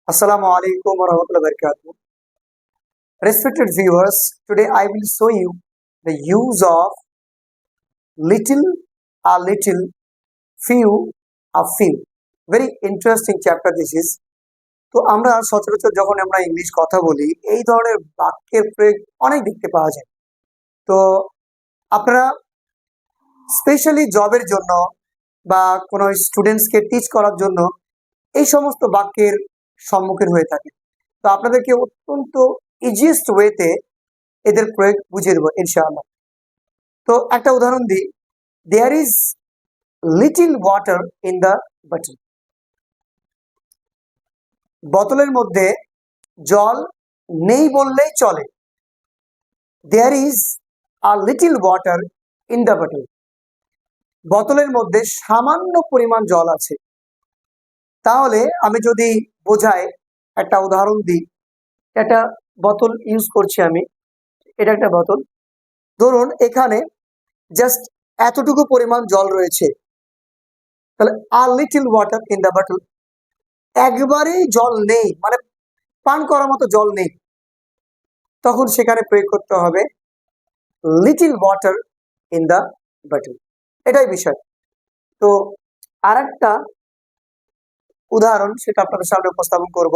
Assalamu alaikum warahmatullahi wabarakatuh. Respected viewers, today I will show you the use of little, a little, few, a few. Very interesting chapter this is. তো আমরা সচরাচর যখন আমরা English কথা বলি এই ধরনের বাক্যের প্রয়োগ অনেক দেখতে পাওয়া যায়। তো আপনারা স্পেশালি জবের জন্য বা কোনো স্টুডেন্টসকে টিচ করার জন্য এই সমস্ত বাক্যের সম্মুখীন হয়ে থাকে। তো আপনাদেরকে অত্যন্ত ইজিয়েস্ট ওয়েতে এদের প্রয়োগ বুঝিয়ে দেবো ইনশাআল্লাহ। তো একটা উদাহরণ দিই, there is little water in the bottle. বোতলের মধ্যে জল নেই বললেই চলে। There is a little water in the bottle. বোতলের মধ্যে সামান্য পরিমাণ জল আছে। তাহলে আমি যদি বোঝাই, একটা উদাহরণ দিই, একটা বোতল ইউজ করছি আমি, এটা একটা বোতল। ধরুন এখানে জাস্ট এতটুকু পরিমাণ জল রয়েছে, তাহলে আ little water in the bottle, একবারেই জল নেই, মানে পান করার মতো জল নেই, তখন সেখানে প্রয়োগ করতে হবে little water in the bottle. এটাই বিষয়। তো আর একটা উদাহরণ সেটা আপনাদের সামনে উপস্থাপন করব।